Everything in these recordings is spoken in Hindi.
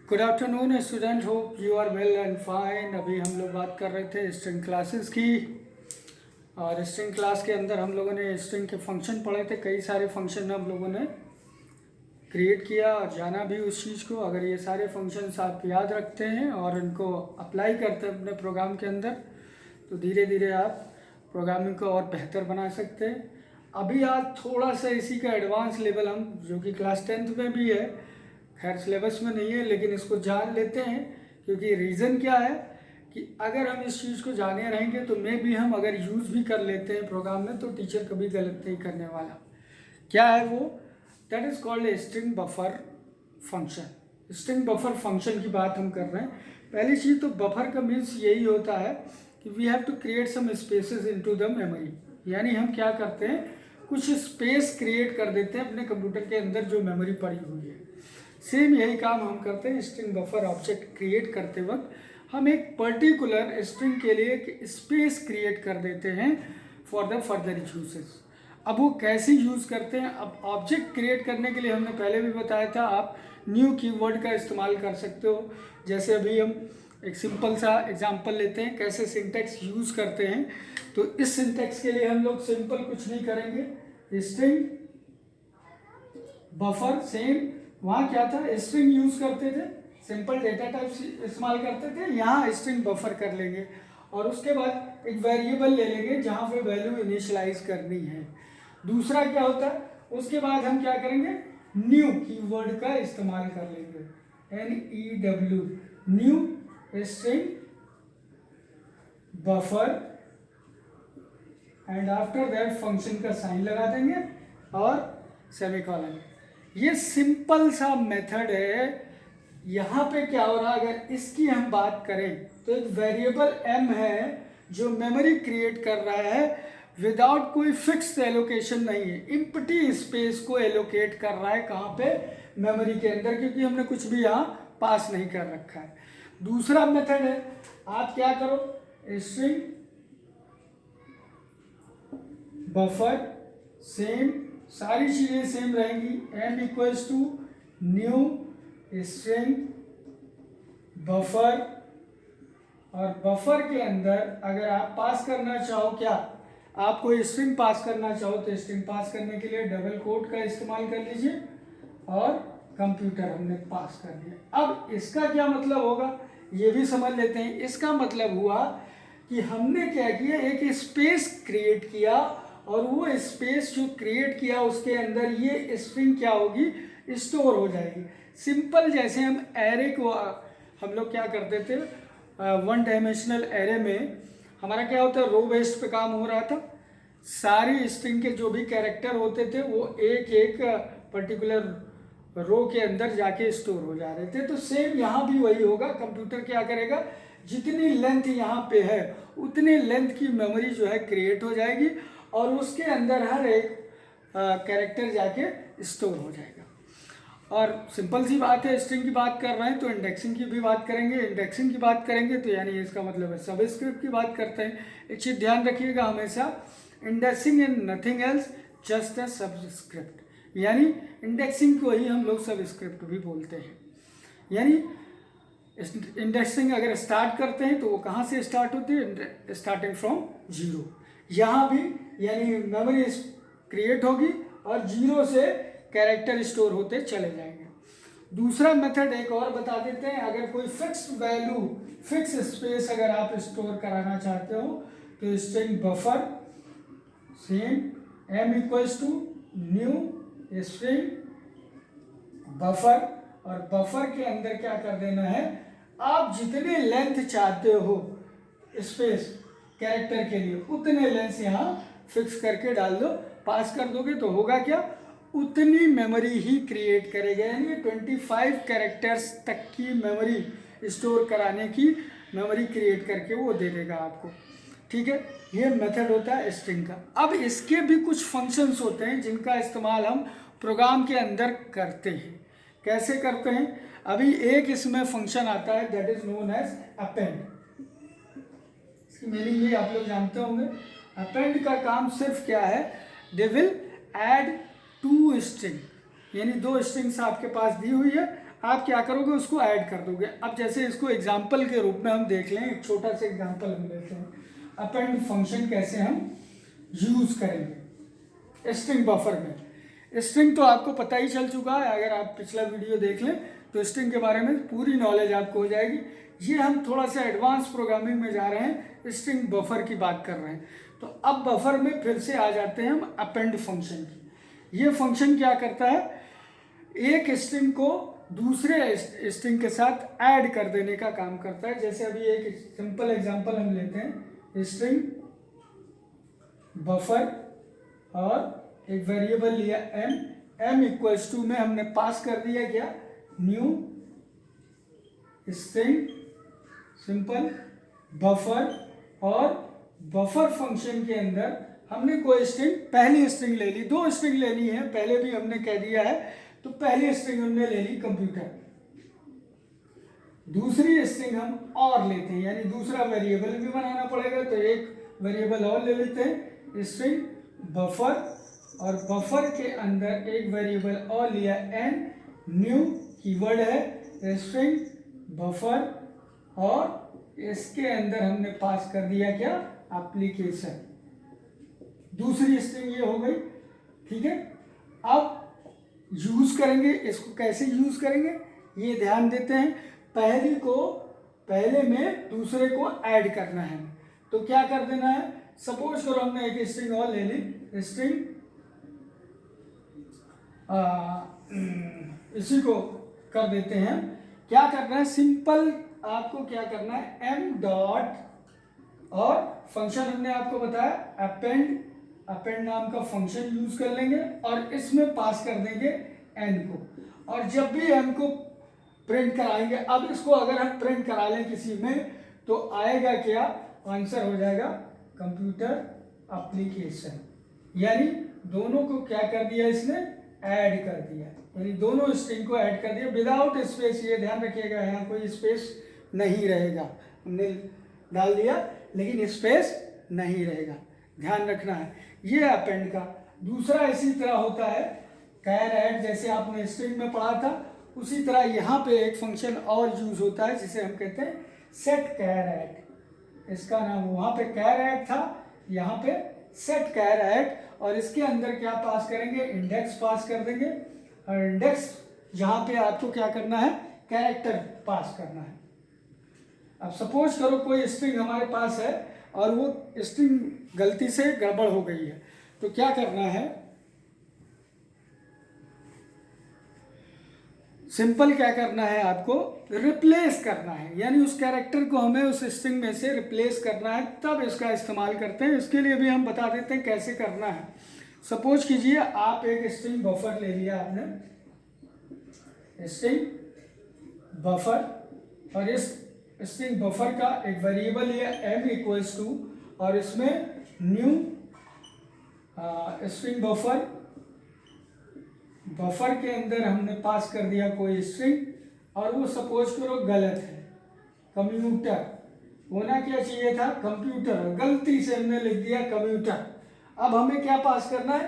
Good afternoon student, hope you are well and fine. अभी हम लोग बात कर रहे थे स्ट्रिंग क्लासेस की, और स्ट्रिंग क्लास के अंदर हम लोगों ने स्ट्रिंग के फंक्शन पढ़े थे। कई सारे फंक्शन हम लोगों ने क्रिएट किया और जाना भी उस चीज़ को। अगर ये सारे फंक्शंस आप याद रखते हैं और इनको अप्लाई करते हैं अपने प्रोग्राम के अंदर, तो धीरे धीरे आप प्रोग्रामिंग को और बेहतर बना सकते हैं। अभी आज थोड़ा सा इसी का एडवांस लेवल हम, जो कि क्लास 10th में भी है, खैर सिलेबस में नहीं है, लेकिन इसको जान लेते हैं। क्योंकि रीज़न क्या है कि अगर हम इस चीज़ को जाने रहेंगे तो मे भी हम अगर यूज़ भी कर लेते हैं प्रोग्राम में, तो टीचर कभी गलत नहीं करने वाला। क्या है वो? That is called a string buffer function. String buffer function की बात हम कर रहे हैं। पहली चीज़ तो बफर का मीन्स यही होता है कि we have to create some spaces into the memory. यानी हम क्या करते हैं, कुछ स्पेस क्रिएट कर देते हैं अपने कंप्यूटर के अंदर जो मेमोरी पड़ी हुई है। सेम यही काम हम करते हैं स्ट्रिंग बफर ऑब्जेक्ट क्रिएट करते वक्त। हम एक पर्टिकुलर स्ट्रिंग के लिए एक स्पेस क्रिएट कर देते हैं फॉर द फर्दर यूजेस। अब वो कैसे यूज़ करते हैं? अब ऑब्जेक्ट क्रिएट करने के लिए हमने पहले भी बताया था, आप न्यू कीवर्ड का इस्तेमाल कर सकते हो। जैसे अभी हम एक सिंपल सा एग्जांपल लेते हैं कैसे सिंटैक्स यूज़ करते हैं। तो इस सिंटैक्स के लिए हम लोग सिंपल कुछ नहीं करेंगे, स्ट्रिंग बफर सेम। वहाँ क्या था, स्ट्रिंग यूज़ करते थे, सिंपल डेटा टाइप इस्तेमाल करते थे। यहाँ स्ट्रिंग बफर कर लेंगे और उसके बाद एक वेरिएबल ले लेंगे जहाँ पे वैल्यू इनिशियलाइज करनी है। दूसरा क्या होता है, उसके बाद हम क्या करेंगे, न्यू कीवर्ड का इस्तेमाल कर लेंगे, NEW, new string buffer, and after that function का साइन लगा देंगे और सेमीकोलन। ये सिंपल सा मेथड है। यहाँ पे क्या हो रहा है, अगर इसकी हम बात करें तो एक वेरिएबल m है जो मेमोरी क्रिएट कर रहा है विदाउट कोई फिक्स एलोकेशन नहीं है, इम्प्टी स्पेस को एलोकेट कर रहा है। कहाँ पे? मेमोरी के अंदर, क्योंकि हमने कुछ भी यहाँ पास नहीं कर रखा है। दूसरा मेथड है, आप क्या करो, स्ट्रिंग बफर सेम, सारी चीज़ें सेम रहेंगी, m equals to new string buffer, और बफर के अंदर अगर आप पास करना चाहो, क्या आप कोई स्ट्रिंग पास करना चाहो, तो स्ट्रिंग पास करने के लिए डबल कोट का इस्तेमाल कर लीजिए और कंप्यूटर हमने पास कर दिया। अब इसका क्या मतलब होगा ये भी समझ लेते हैं। इसका मतलब हुआ कि हमने क्या किया, एक स्पेस क्रिएट किया, और वो स्पेस जो क्रिएट किया उसके अंदर ये स्ट्रिंग क्या होगी, स्टोर हो जाएगी। सिंपल, जैसे हम एरे को, हम लोग क्या करते थे, वन डायमेंशनल एरे में हमारा क्या होता है, रो बेस्ड पे काम हो रहा था। सारी स्ट्रिंग के जो भी कैरेक्टर होते थे वो एक एक पर्टिकुलर रो के अंदर जाके स्टोर हो जा रहे थे। तो सेम यहाँ भी वही होगा। कंप्यूटर क्या करेगा, जितनी लेंथ यहाँ पे है उतनी लेंथ की मेमोरी जो है क्रिएट हो जाएगी, और उसके अंदर हर एक कैरेक्टर जाके स्टोर हो जाएगा। और सिंपल सी बात है, स्ट्रिंग की बात कर रहे हैं तो इंडेक्सिंग की भी बात करेंगे। इंडेक्सिंग की बात करेंगे तो यानी इसका मतलब है सबस्क्रिप्ट की बात करते हैं। एक चीज़ ध्यान रखिएगा हमेशा, indexing in nothing else just a subscript. यानी इंडेक्सिंग को ही हम लोग सबस्क्रिप्ट भी बोलते हैं। यानी इंडेक्सिंग अगर स्टार्ट करते हैं तो वो कहाँ से स्टार्ट होती है, स्टार्टिंग फ्रॉम जीरो। यहाँ भी यानी मेमोरी क्रिएट होगी और जीरो से कैरेक्टर स्टोर होते चले जाएंगे। दूसरा मेथड एक और बता देते हैं, अगर कोई फिक्स वैल्यू, फिक्स स्पेस अगर आप स्टोर कराना चाहते हो तो string buffer same, m equals to new string buffer, और बफर के अंदर क्या कर देना है, आप जितने लेंथ चाहते हो स्पेस कैरेक्टर के लिए उतने लेंथ यहाँ फिक्स करके डाल दो। पास कर दोगे तो होगा क्या, उतनी मेमोरी ही क्रिएट करेगा। यानी 25 कैरेक्टर्स तक की मेमोरी स्टोर कराने की मेमोरी क्रिएट करके वो दे देगा आपको। ठीक है, ये मेथड होता है स्ट्रिंग का। अब इसके भी कुछ फंक्शंस होते हैं जिनका इस्तेमाल हम प्रोग्राम के अंदर करते हैं। कैसे करते हैं? अभी एक इसमें फंक्शन आता है that is known as append. इसकी मीनिंग ये आप लोग जानते होंगे। अपेंड का काम सिर्फ क्या है, they will add two string, यानी दो स्ट्रिंग्स आपके पास दी हुई है, आप क्या करोगे, उसको ऐड कर दोगे। अब जैसे इसको एग्जाम्पल के रूप में हम देख लें, एक छोटा सा एग्जाम्पल हम लेते हैं, अपेंड फंक्शन कैसे हम यूज करेंगे स्ट्रिंग बफर में। स्ट्रिंग तो आपको पता ही चल चुका है, अगर आप पिछला वीडियो देख लें तो स्ट्रिंग के बारे में पूरी नॉलेज आपको हो जाएगी। ये हम थोड़ा सा एडवांस प्रोग्रामिंग में जा रहे हैं, स्ट्रिंग बफर की बात कर रहे हैं। तो अब बफर में फिर से आ जाते हैं हम अपेंड फंक्शन की। ये फंक्शन क्या करता है, एक स्ट्रिंग को दूसरे स्ट्रिंग के साथ ऐड कर देने का काम करता है। जैसे अभी एक सिंपल एग्जांपल हम लेते हैं, स्ट्रिंग बफर और एक वेरिएबल लिया m इक्वल्स टू में हमने पास कर दिया क्या, न्यू स्ट्रिंग सिंपल बफर, और बफर फंक्शन के अंदर हमने कोई स्ट्रिंग, पहली स्ट्रिंग ले ली, दो स्ट्रिंग लेनी है, पहले भी हमने कह दिया है, तो पहली स्ट्रिंग हमने ले ली कंप्यूटर, दूसरी स्ट्रिंग हम और लेते हैं, यानी दूसरा वेरिएबल भी बनाना पड़ेगा, तो एक वेरिएबल और ले लेते हैं स्ट्रिंग बफर, और बफर के अंदर एक वेरिएबल और लिया n, न्यू कीवर्ड है स्ट्रिंग बफर, और इसके अंदर हमने पास कर दिया क्या, एप्लीकेशन, दूसरी स्ट्रिंग ये हो गई। ठीक है, अब यूज करेंगे इसको, कैसे यूज करेंगे ये ध्यान देते हैं। पहले में दूसरे को ऐड करना है, तो क्या कर देना है, सपोज करो हमने एक स्ट्रिंग और ले ली, स्ट्रिंग इसी को कर देते हैं। क्या करना है, सिंपल आपको क्या करना है, m डॉट, और फंक्शन हमने आपको बताया अपेंड नाम का फंक्शन यूज कर लेंगे, और इसमें पास कर देंगे n को, और जब भी m को प्रिंट कराएंगे, अब इसको अगर हम प्रिंट करा लें किसी में, तो आएगा क्या, आंसर हो जाएगा कंप्यूटर एप्लीकेशन, यानी दोनों को क्या कर दिया इसने, ऐड कर दिया, यानी दोनों स्ट्रिंग को ऐड कर दिया विदाउट स्पेस। ये ध्यान रखिएगा, यहाँ कोई स्पेस नहीं रहेगा, हमने डाल दिया लेकिन स्पेस नहीं रहेगा, ध्यान रखना है। ये अपेंड का दूसरा इसी तरह होता है, कैर ऐड, जैसे आपने स्ट्रिंग में पढ़ा था, उसी तरह यहाँ पे एक फंक्शन और यूज होता है जिसे हम कहते हैं सेट कैर ऐड। इसका नाम वहाँ पे कैर ऐड था, यहाँ पे सेट कैर ऐड, और इसके अंदर क्या पास करेंगे, इंडेक्स पास कर देंगे, और इंडेक्स यहाँ पे आपको क्या करना है, कैरेक्टर पास करना है। अब सपोज करो कोई स्ट्रिंग हमारे पास है और वो स्ट्रिंग गलती से गड़बड़ हो गई है, तो क्या करना है, सिंपल क्या करना है, आपको रिप्लेस करना है, यानी उस कैरेक्टर को हमें उस स्ट्रिंग में से रिप्लेस करना है, तब इसका इस्तेमाल करते हैं। इसके लिए भी हम बता देते हैं कैसे करना है। सपोज कीजिए आप एक स्ट्रिंग बफर ले लिया आपने, स्ट्रिंग बफर, और इस स्ट्रिंग बफर का एक वेरिएबल लिया m इक्वल्स टू, और इसमें न्यू स्ट्रिंग बफर के अंदर हमने पास कर दिया कोई स्ट्रिंग, और वो सपोज करो गलत है, कंप्यूटर होना क्या चाहिए था, कंप्यूटर, गलती से हमने लिख दिया कंप्यूटर। अब हमें क्या पास करना है,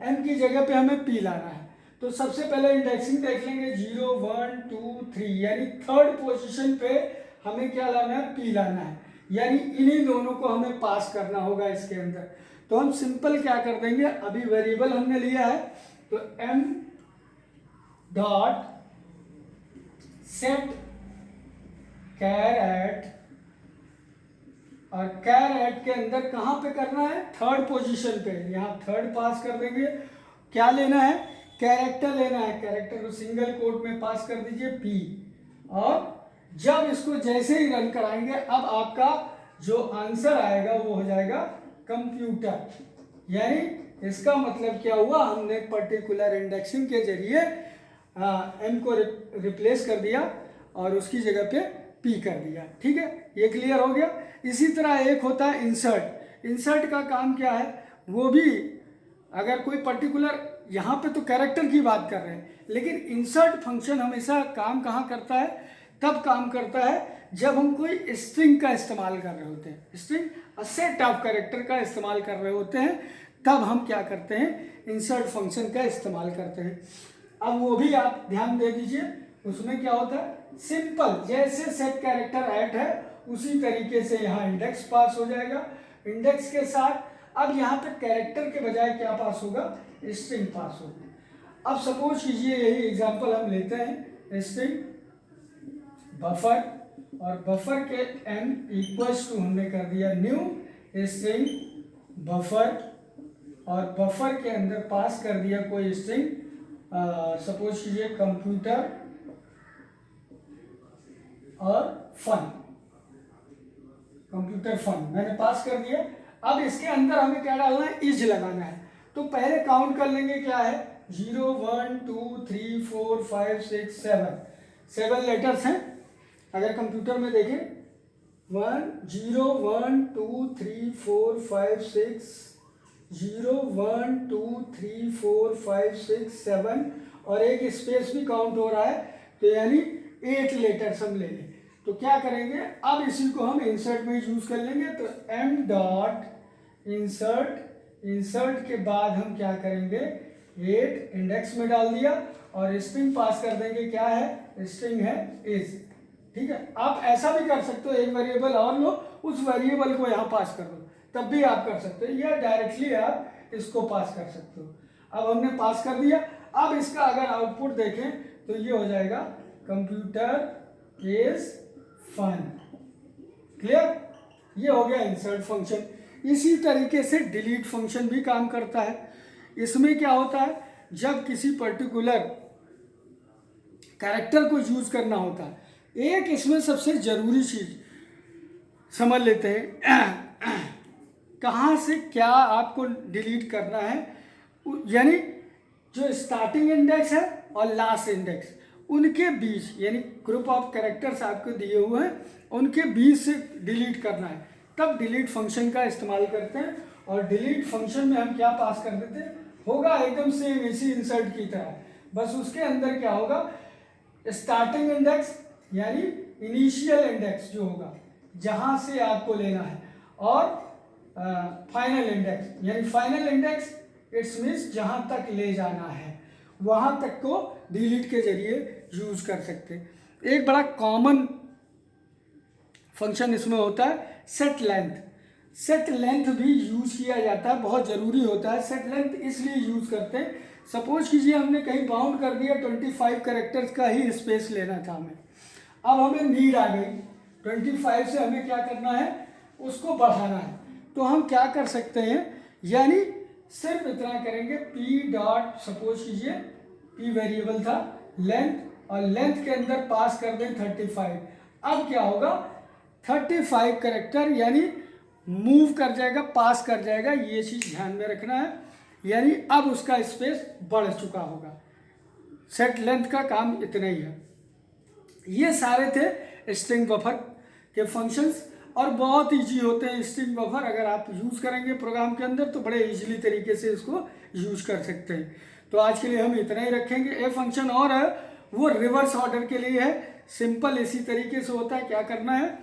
m की जगह पे हमें p लाना है। तो सबसे पहले इंडेक्सिंग देख लेंगे, 0 1 2 3, यानी थर्ड पोजीशन पे हमें क्या लाना है, p लाना है, यानी इन्हीं दोनों को हमें पास करना होगा इसके अंदर। तो हम सिंपल क्या कर देंगे, अभी वेरिएबल हमने लिया है, तो m डॉट सेट कैर ऐड, और कैर ऐड के अंदर कहाँ पे करना है, थर्ड पोजीशन पे, यहाँ थर्ड पास कर देंगे। क्या लेना है, कैरेक्टर लेना है, कैरेक्टर को सिंगल कोट में पास कर दीजिए p, और जब इसको जैसे ही रन कराएंगे, अब आपका जो आंसर आएगा वो हो जाएगा कंप्यूटर। यानी इसका मतलब क्या हुआ, हमने पर्टिकुलर इंडेक्सिंग के जरिए m को रिप्लेस कर दिया और उसकी जगह पे p कर दिया। ठीक है, ये क्लियर हो गया। इसी तरह एक होता है इंसर्ट। इंसर्ट का काम क्या है, वो भी अगर कोई पर्टिकुलर, यहाँ पे तो कैरेक्टर की बात कर रहे हैं, लेकिन इंसर्ट फंक्शन हमेशा काम कहाँ करता है, तब काम करता है जब हम कोई स्ट्रिंग का इस्तेमाल कर रहे होते हैं, स्ट्रिंग सेट ऑफ कैरेक्टर का इस्तेमाल कर रहे होते हैं, तब हम क्या करते हैं, इंसर्ट फंक्शन का इस्तेमाल करते हैं। अब वो भी आप ध्यान दे दीजिए, उसमें क्या होता है, सिंपल जैसे सेट कैरेक्टर ऐट है उसी तरीके से यहाँ इंडेक्स पास हो जाएगा। इंडेक्स के साथ अब यहाँ पे कैरेक्टर के बजाय क्या पास होगा, स्ट्रिंग पास होगा। अब सपोज कीजिए यही एग्जांपल हम लेते हैं, स्ट्रिंग बफर, और बफर के n इक्वल्स टू हमने कर दिया न्यू स्ट्रिंग बफर, और बफर के अंदर पास कर दिया कोई स्ट्रिंग, सपोज कीजिए कंप्यूटर और फन, कंप्यूटर फन मैंने पास कर दिया। अब इसके अंदर हमें क्या डालना है, इज लगाना है। तो पहले काउंट कर लेंगे क्या है, 0 1 2 3 4 5 6 7 लेटर्स हैं। अगर कंप्यूटर में देखें 1 0 1 2 3 4 5 6 0 1 2 3 4 5 6 7 और एक स्पेस भी काउंट हो रहा है, तो यानी 8 लेटर्स हम ले लें। तो क्या करेंगे, अब इसी को हम इंसर्ट में यूज कर लेंगे। तो m डॉट इंसर्ट, इंसर्ट के बाद हम क्या करेंगे, 8 इंडेक्स में डाल दिया और स्ट्रिंग पास कर देंगे, क्या है, स्ट्रिंग है इज। ठीक है, आप ऐसा भी कर सकते हो, एक वेरिएबल और लो, उस वेरिएबल को यहाँ पास कर दो, तब भी आप कर सकते हो, या डायरेक्टली आप इसको पास कर सकते हो। अब हमने पास कर दिया। अब इसका अगर आउटपुट देखें तो ये हो जाएगा कंप्यूटर इज फन। क्लियर, ये हो गया इंसर्ट फंक्शन। इसी तरीके से डिलीट फंक्शन भी काम करता है। इसमें क्या होता है, जब किसी पर्टिकुलर कैरेक्टर को यूज करना होता है, एक इसमें सबसे जरूरी चीज समझ लेते हैं, कहाँ से क्या आपको डिलीट करना है। यानी जो स्टार्टिंग इंडेक्स है और लास्ट इंडेक्स, उनके बीच, यानी ग्रुप ऑफ कैरेक्टर्स आपको दिए हुए हैं, उनके बीच से डिलीट करना है, तब डिलीट फंक्शन का इस्तेमाल करते हैं। और डिलीट फंक्शन में हम क्या पास कर देते हैं, होगा एकदम सेम इसी इंसर्ट की तरह, बस उसके अंदर क्या होगा, स्टार्टिंग इंडेक्स यानी इनिशियल इंडेक्स जो होगा जहां से आपको लेना है, और फाइनल इंडेक्स यानी फाइनल इंडेक्स इट्स मीन्स जहां तक ले जाना है, वहां तक को डिलीट के जरिए यूज कर सकते हैं। एक बड़ा कॉमन फंक्शन इसमें होता है सेट लेंथ। सेट लेंथ भी यूज किया जाता है, बहुत ज़रूरी होता है। सेट लेंथ इसलिए यूज करते हैं, सपोज कीजिए हमने कहीं बाउंड कर दिया 25 कैरेक्टर्स का ही स्पेस लेना था हमें, अब हमें नीड आ गई 25 से हमें क्या करना है, उसको बढ़ाना है। तो हम क्या कर सकते हैं, यानी सिर्फ इतना करेंगे, p डॉट सपोज कीजिए p वेरिएबल था लेंथ, और लेंथ के अंदर पास कर दें 35। अब क्या होगा, 35 कैरेक्टर यानी मूव कर जाएगा, पास कर जाएगा, ये चीज़ ध्यान में रखना है। यानी अब उसका स्पेस बढ़ चुका होगा। सेट लेंथ का काम इतना ही है। ये सारे थे स्ट्रिंग बफर के फंक्शंस, और बहुत ईजी होते हैं स्ट्रिंग बफर। अगर आप यूज़ करेंगे प्रोग्राम के अंदर तो बड़े इजीली तरीके से इसको यूज कर सकते हैं। तो आज के लिए हम इतना ही रखेंगे। ए फंक्शन और है वो रिवर्स ऑर्डर के लिए है, सिंपल इसी तरीके से होता है। क्या करना है,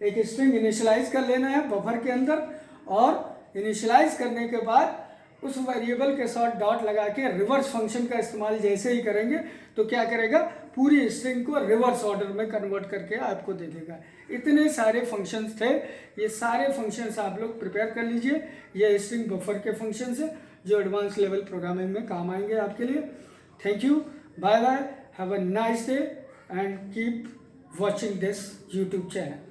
एक स्ट्रिंग इनिशियलाइज कर लेना है बफर के अंदर, और इनिशियलाइज करने के बाद उस वेरिएबल के साथ डॉट लगा के रिवर्स फंक्शन का इस्तेमाल जैसे ही करेंगे तो क्या करेगा, पूरी स्ट्रिंग को रिवर्स ऑर्डर में कन्वर्ट करके आपको दे देगा। इतने सारे फंक्शंस थे, ये सारे फंक्शंस आप लोग प्रिपेयर कर लीजिए। ये स्ट्रिंग बफर के फंक्शंस है जो एडवांस लेवल प्रोग्रामिंग में काम आएंगे आपके लिए। Thank you, bye bye, have a nice day and keep watching this YouTube channel.